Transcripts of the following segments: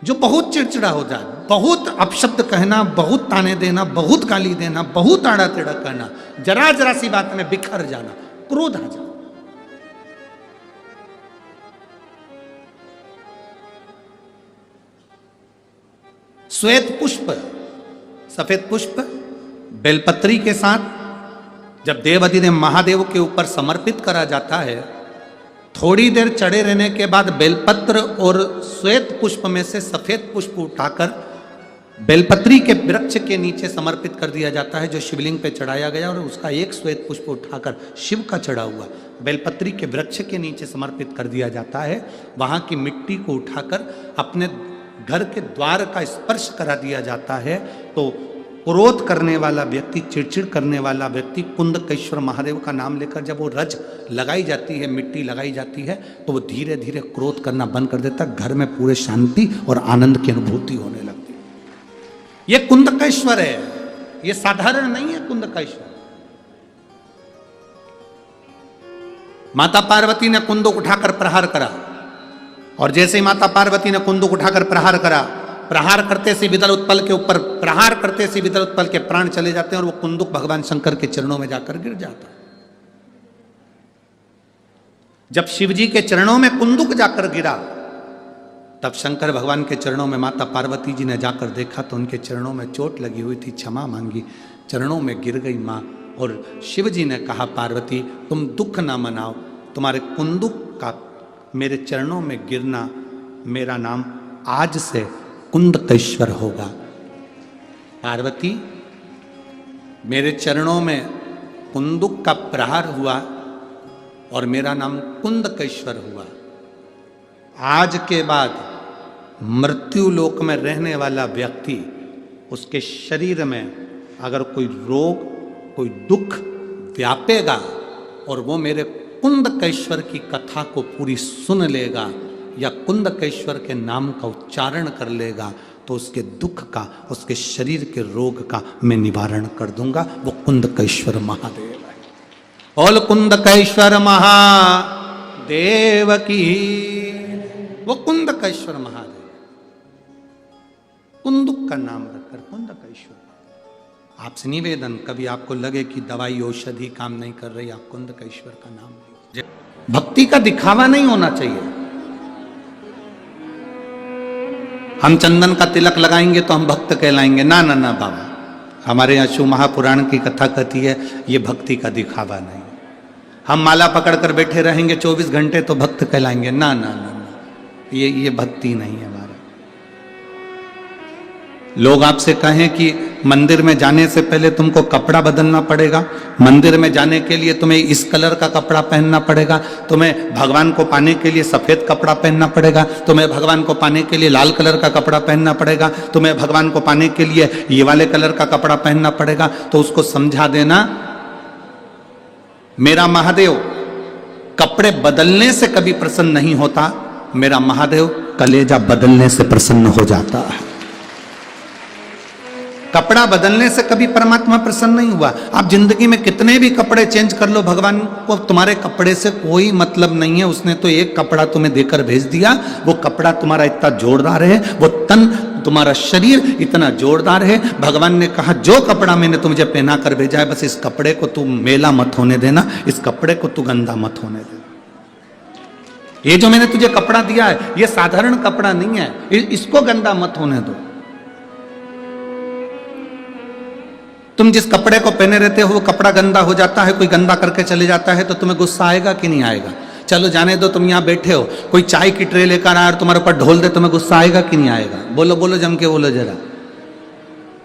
जो बहुत चिड़चिड़ा हो जाए, बहुत अपशब्द कहना, बहुत ताने देना, बहुत गाली देना, बहुत आड़ा टेढ़ा कहना, जरा जरा सी बात में बिखर जाना, क्रोध आ जाए। श्वेत पुष्प, सफेद पुष्प बेलपत्री के साथ जब देवाधिदेव ने महादेव के ऊपर समर्पित करा जाता है, थोड़ी देर चढ़े रहने के बाद बेलपत्र और श्वेत पुष्प में से सफेद पुष्प उठाकर बेलपत्री के वृक्ष के नीचे समर्पित कर दिया जाता है, जो शिवलिंग पे चढ़ाया गया, और उसका एक श्वेत पुष्प उठाकर शिव का चढ़ा हुआ बेलपत्री के वृक्ष के नीचे समर्पित कर दिया जाता है। वहां की मिट्टी को उठाकर अपने घर के द्वार का स्पर्श करा दिया जाता है, तो क्रोध करने वाला व्यक्ति, चिड़चिड़ करने वाला व्यक्ति कुंदकेश्वर महादेव का नाम लेकर जब वो रज लगाई जाती है, मिट्टी लगाई जाती है, तो वो धीरे धीरे क्रोध करना बंद कर देता है। घर में पूरे शांति और आनंद की अनुभूति होने लगती है। ये कुंदकेश्वर है, ये साधारण नहीं है कुंदकेश्वर। माता पार्वती ने कुंदुक उठाकर प्रहार करा, और जैसे ही माता पार्वती ने कुंदुक उठाकर प्रहार करा, प्रहार करते से विदल उत्पल के ऊपर प्रहार करते से विदल उत्पल के प्राण चले जाते हैं, और वो कुंदुक भगवान शंकर के चरणों में जाकर गिर जाता है। जब शिवजी के चरणों में कुंदुक जाकर गिरा, तब शंकर भगवान के चरणों में माता पार्वती जी ने जाकर देखा तो उनके चरणों में चोट लगी हुई थी, क्षमा मांगी, चरणों में गिर गई मां। और शिवजी ने कहा, पार्वती तुम दुख ना मनाओ, तुम्हारे कुंदुक का मेरे चरणों में गिरना, मेरा नाम आज से कुंदकेश्वर होगा। पार्वती, मेरे चरणों में कुंदुक का प्रहार हुआ और मेरा नाम कुंदकेश्वर हुआ। आज के बाद मृत्यु लोक में रहने वाला व्यक्ति, उसके शरीर में अगर कोई रोग, कोई दुख व्यापेगा और वो मेरे कुंदकेश्वर की कथा को पूरी सुन लेगा या कुंदकेश्वर के नाम का उच्चारण कर लेगा, तो उसके दुख का, उसके शरीर के रोग का मैं निवारण कर दूंगा। वो कुंदकेश्वर महादेव है। बोल कुंदकेश्वर महादेव की। वो कुंदकेश्वर महादेव, कुंदुक का नाम रखकर कुंदकेश्वर। आपसे निवेदन, कभी आपको लगे कि दवाई औषधि काम नहीं कर रही, आप कुंदकेश्वर का नाम लीजिए। भक्ति का दिखावा नहीं होना चाहिए। हम चंदन का तिलक लगाएंगे तो हम भक्त कहलाएंगे, ना ना ना बाबा, हमारे यहाँ शिव महापुराण की कथा कहती है ये भक्ति का दिखावा नहीं। हम माला पकड़कर बैठे रहेंगे 24 घंटे तो भक्त कहलाएंगे, ना ना ना ना, ये भक्ति नहीं है हमारा। लोग आपसे कहें कि मंदिर में जाने से पहले तुमको कपड़ा बदलना पड़ेगा, मंदिर में जाने के लिए तुम्हें इस कलर का कपड़ा पहनना पड़ेगा, तुम्हें भगवान को पाने के लिए सफेद कपड़ा पहनना पड़ेगा, तुम्हें भगवान को पाने के लिए लाल कलर का कपड़ा पहनना पड़ेगा, तुम्हें भगवान को पाने के लिए ये वाले कलर का कपड़ा पहनना पड़ेगा, तो उसको समझा देना, मेरा महादेव कपड़े बदलने से कभी प्रसन्न नहीं होता, मेरा महादेव कलेजा बदलने से प्रसन्न हो जाता है। कपड़ा बदलने से कभी परमात्मा प्रसन्न नहीं हुआ। आप जिंदगी में कितने भी कपड़े चेंज कर लो, भगवान को तुम्हारे कपड़े से कोई मतलब नहीं है। उसने तो एक कपड़ा तुम्हें देकर भेज दिया, वो कपड़ा तुम्हारा इतना जोरदार है, वो तन तुम्हारा शरीर इतना जोरदार है। भगवान ने कहा जो कपड़ा मैंने तुझे पहना कर भेजा है, बस इस कपड़े को तू मेला मत होने देना, इस कपड़े को तू गंदा मत होने देना। ये जो मैंने तुझे कपड़ा दिया है ये साधारण कपड़ा नहीं है, इसको गंदा मत होने दो। तुम जिस कपड़े को पहने रहते हो वो कपड़ा गंदा हो जाता है, कोई गंदा करके चले जाता है तो तुम्हें गुस्सा आएगा कि नहीं आएगा? चलो जाने दो, तुम यहाँ बैठे हो, कोई चाय की ट्रे लेकर आया और तुम्हारे ऊपर ढोल दे, तुम्हें गुस्सा आएगा कि नहीं आएगा? बोलो बोलो, जम के बोलो जरा।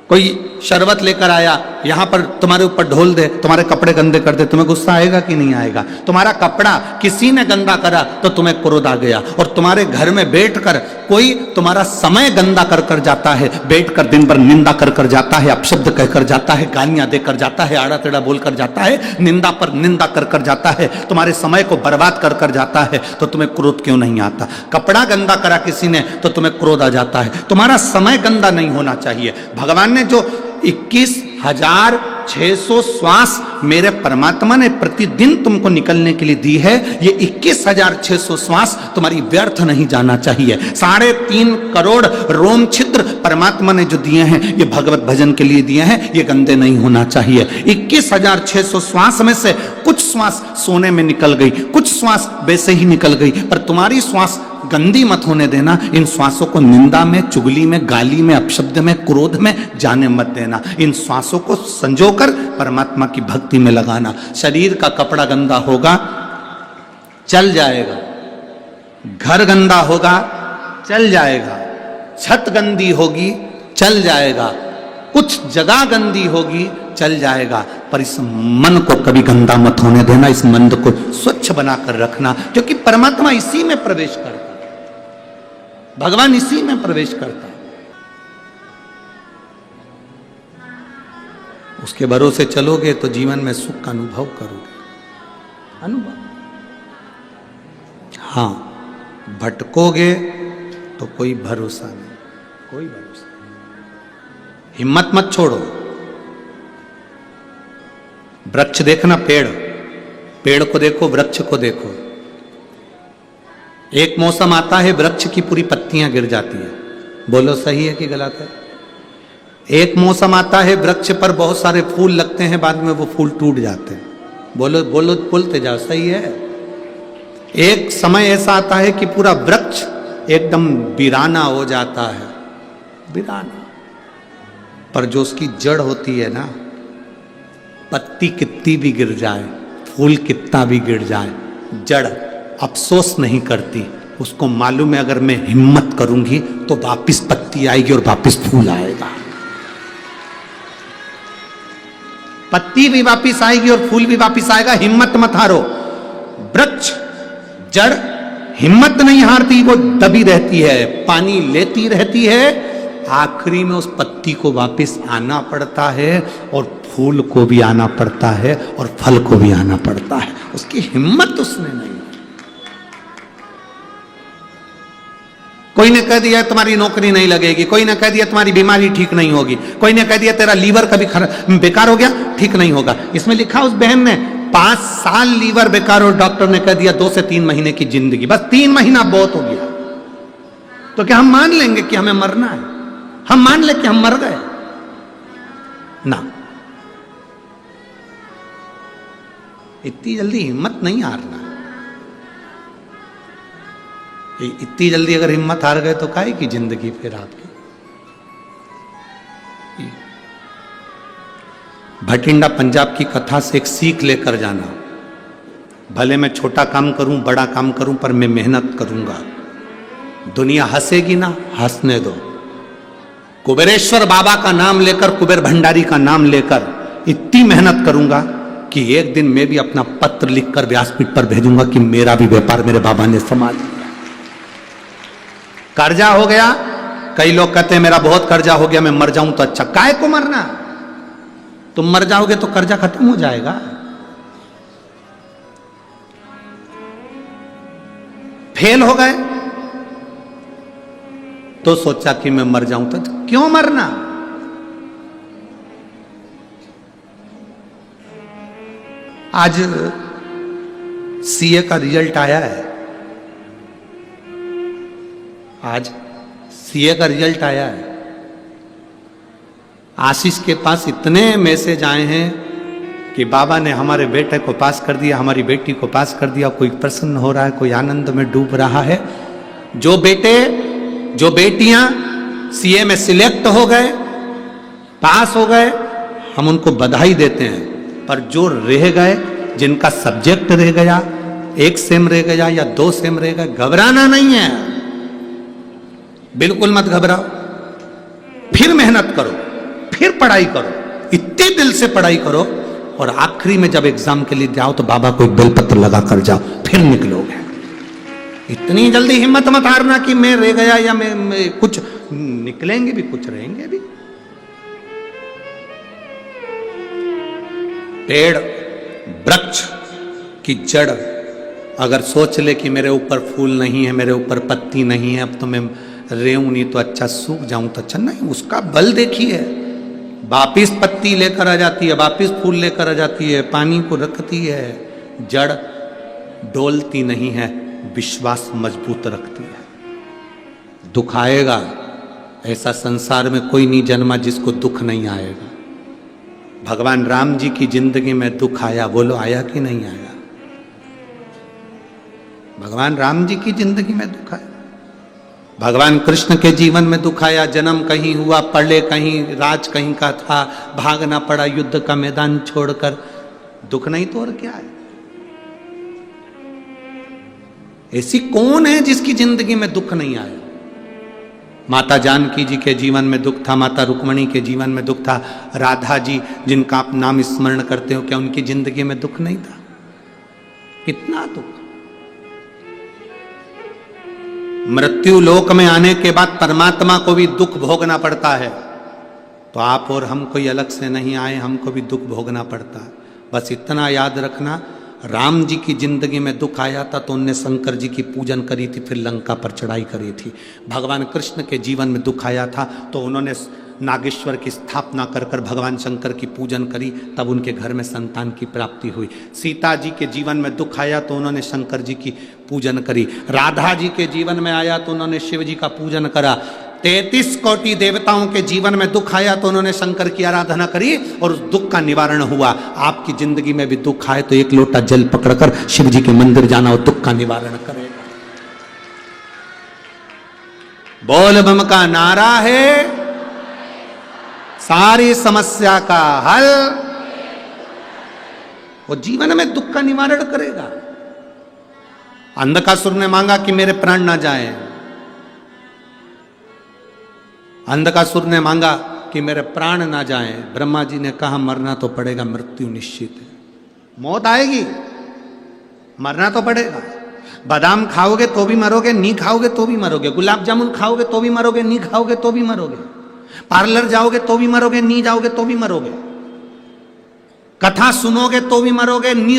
कोई शरबत लेकर आया, यहाँ पर तुम्हारे ऊपर ढोल दे, तुम्हारे कपड़े गंदे कर दे, तुम्हें गुस्सा आएगा कि नहीं आएगा? तुम्हारा कपड़ा किसी ने गंदा करा तो तुम्हें क्रोध आ गया। और तुम्हारे घर में बैठकर कोई तुम्हारा समय गंदा कर कर जाता है, बैठकर दिन भर निंदा कर कर जाता है, अपशब्द कहकर जाता है, गालियां देकर जाता है, आड़ा टेढ़ा बोलकर जाता है, निंदा पर निंदा कर कर जाता है, तुम्हारे समय को बर्बाद कर कर जाता है, तो तुम्हें क्रोध क्यों नहीं आता? कपड़ा गंदा करा किसी ने तो तुम्हें क्रोध आ जाता है। तुम्हारा समय गंदा नहीं होना चाहिए। भगवान ने जो 21,000 21,600 श्वास मेरे परमात्मा ने प्रतिदिन तुमको निकलने के लिए दी है। ये 21,600 श्वास तुम्हारी व्यर्थ नहीं जाना चाहिए। 3.5 करोड़ रोम छिद्र परमात्मा ने जो दिए हैं, ये भगवत भजन के लिए दिए हैं, ये गंदे नहीं होना चाहिए। 21,600 श्वास में से कुछ श्वास सोने में निकल गई, कुछ श्वास वैसे ही निकल गई, पर तुम्हारी श्वास गंदी मत होने देना। इन श्वासों को निंदा में, चुगली में, गाली में, अपशब्द में, क्रोध में जाने मत देना। इन श्वासों को संजोकर परमात्मा की भक्ति में लगाना। शरीर का कपड़ा गंदा होगा, चल जाएगा। घर गंदा होगा, चल जाएगा। छत गंदी होगी, चल जाएगा। कुछ जगह गंदी होगी, चल जाएगा, पर इस मन को कभी गंदा मत होने देना। इस मन को स्वच्छ बनाकर रखना, क्योंकि परमात्मा इसी में प्रवेश करता है, भगवान इसी में प्रवेश करता है। उसके भरोसे चलोगे तो जीवन में सुख का अनुभव करोगे। अनुभव। हाँ, भटकोगे तो कोई भरोसा नहीं, कोई भरोसा नहीं। हिम्मत मत छोड़ो। वृक्ष देखना, पेड़ को देखो, वृक्ष को देखो। एक मौसम आता है, वृक्ष की पूरी पत्तियां गिर जाती है। बोलो सही है कि गलत है? एक मौसम आता है, वृक्ष पर बहुत सारे फूल लगते हैं, बाद में वो फूल टूट जाते हैं। बोलो बोलो, बोलते जाओ, सही है? एक समय ऐसा आता है कि पूरा वृक्ष एकदम वीराना हो जाता है, वीराना। पर जो उसकी जड़ होती है ना, पत्ती कितनी भी गिर जाए, फूल कितना भी गिर जाए, जड़ अफसोस नहीं करती। उसको मालूम है अगर मैं हिम्मत करूंगी तो वापिस पत्ती आएगी और वापिस फूल आएगा। पत्ती भी वापिस आएगी और फूल भी वापिस आएगा। हिम्मत मत हारो। वृक्ष, जड़ हिम्मत नहीं हारती, वो दबी रहती है, पानी लेती रहती है। आखिरी में उस पत्ती को वापिस आना पड़ता है, और फूल को भी आना पड़ता है, और फल को भी आना पड़ता है। उसकी हिम्मत उसमें नहीं। कोई ने कह दिया तुम्हारी नौकरी नहीं लगेगी, कोई ने कह दिया तुम्हारी बीमारी ठीक नहीं होगी, कोई ने कह दिया तेरा लीवर कभी बेकार हो गया, ठीक नहीं होगा। इसमें लिखा उस बहन ने 5 साल लीवर बेकार हो, डॉक्टर ने कह दिया 2 से 3 महीने की जिंदगी, बस 3 महीना बहुत हो गया। तो क्या हम मान लेंगे कि हमें मरना है? हम मान ले कि हम मर गए ना। इतनी जल्दी हिम्मत नहीं हारना। इतनी जल्दी अगर हिम्मत हार गए तो काहे की जिंदगी फिर आपकी। भटिंडा पंजाब की कथा से एक सीख लेकर जाना। भले मैं छोटा काम करूं, बड़ा काम करूं, पर मैं मेहनत करूंगा। दुनिया हंसेगी ना, हंसने दो। कुबेरेश्वर बाबा का नाम लेकर, कुबेर भंडारी का नाम लेकर इतनी मेहनत करूंगा कि एक दिन मैं भी अपना पत्र लिखकर व्यासपीठ पर भेजूंगा कि मेरा भी व्यापार मेरे बाबा ने संभाल लिया। कर्जा हो गया, कई लोग कहते हैं मेरा बहुत कर्जा हो गया, मैं मर जाऊं तो अच्छा। काहे को मरना? तुम मर जाओगे तो कर्जा खत्म हो जाएगा। फेल हो गए तो सोचा कि मैं मर जाऊं तो क्यों मरना? आज सीए का रिजल्ट आया है। आज सीए का रिजल्ट आया है। आशीष के पास इतने मैसेज आए हैं कि बाबा ने हमारे बेटे को पास कर दिया, हमारी बेटी को पास कर दिया। कोई प्रसन्न हो रहा है, कोई आनंद में डूब रहा है। जो बेटे, जो बेटियां सीए में सिलेक्ट हो गए, पास हो गए, हम उनको बधाई देते हैं। पर जो रह गए, जिनका सब्जेक्ट रह गया, 1 सेम रह गया या 2 सेम रह गए, घबराना नहीं है। बिल्कुल मत घबराओ। फिर मेहनत करो, फिर पढ़ाई करो, इतने दिल से पढ़ाई करो, और आखिरी में जब एग्जाम के लिए जाओ तो बाबा को एक बेलपत्र लगा कर जाओ, फिर निकलोगे। इतनी जल्दी हिम्मत मत हारना कि मैं रह गया या मैं कुछ। निकलेंगे भी, कुछ रहेंगे भी। पेड़, वृक्ष की जड़ अगर सोच ले कि मेरे ऊपर फूल नहीं है, मेरे ऊपर पत्ती नहीं है, अब तो मैं रेहूं नहीं तो अच्छा, सूख जाऊं तो अच्छा, नहीं। उसका बल देखिए, वापिस पत्ती लेकर आ जाती है, वापिस फूल लेकर आ जाती है, पानी को रखती है, जड़ डोलती नहीं है, विश्वास मजबूत रखती है। दुख आएगा, ऐसा संसार में कोई नहीं जन्मा जिसको दुख नहीं आएगा। भगवान राम जी की जिंदगी में दुख आया, बोलो आया कि नहीं आया? भगवान राम जी की जिंदगी में दुख आया। भगवान कृष्ण के जीवन में दुख आया, जन्म कहीं हुआ, पढ़े कहीं, राज कहीं का था, भागना पड़ा युद्ध का मैदान छोड़कर। दुख नहीं तो और क्या है? ऐसी कौन है जिसकी जिंदगी में दुख नहीं आया? माता जानकी जी के जीवन में दुख था, माता रुक्मणी के जीवन में दुख था, राधा जी जिनका आप नाम स्मरण करते हो, क्या उनकी जिंदगी में दुख नहीं था? कितना दुख। मृत्यु लोक में आने के बाद परमात्मा को भी दुख भोगना पड़ता है, तो आप और हम कोई अलग से नहीं आए, हमको भी दुख भोगना पड़ता है। बस इतना याद रखना, राम जी की जिंदगी में दुख आया था तो उनने शंकर जी की पूजन करी थी, फिर लंका पर चढ़ाई करी थी। भगवान कृष्ण के जीवन में दुख आया था तो उन्होंने नागेश्वर की स्थापना कर कर भगवान शंकर की पूजन करी, तब उनके घर में संतान की प्राप्ति हुई। सीता जी के जीवन में दुख आया तो उन्होंने शंकर जी की पूजन करी। राधा जी के जीवन में आया तो उन्होंने शिव जी का पूजन करा। 33 कोटि देवताओं के जीवन में दुख आया तो उन्होंने शंकर की आराधना करी और उस दुख का निवारण हुआ। आपकी जिंदगी में भी दुख आए तो एक लोटा जल पकड़कर शिव जी के मंदिर जाना और दुख का निवारण करेगा। बोल बम का नारा है, सारी समस्या का हल, वो जीवन में दुख का निवारण करेगा। अंधकासुर ने मांगा कि मेरे प्राण ना जाएं, अंधकासुर ने मांगा कि मेरे प्राण ना जाएं, ब्रह्मा जी ने कहा मरना तो पड़ेगा, मृत्यु निश्चित है, मौत आएगी, मरना तो पड़ेगा। बादाम खाओगे तो भी मरोगे, नहीं खाओगे तो भी मरोगे, गुलाब जामुन खाओगे तो भी मरोगे, नहीं खाओगे तो भी मरोगे, पार्लर जाओगे तो भी मरोगे, नहीं जाओगे तो भी मरोगे, कथा सुनोगे तो भी मरोगे, नहीं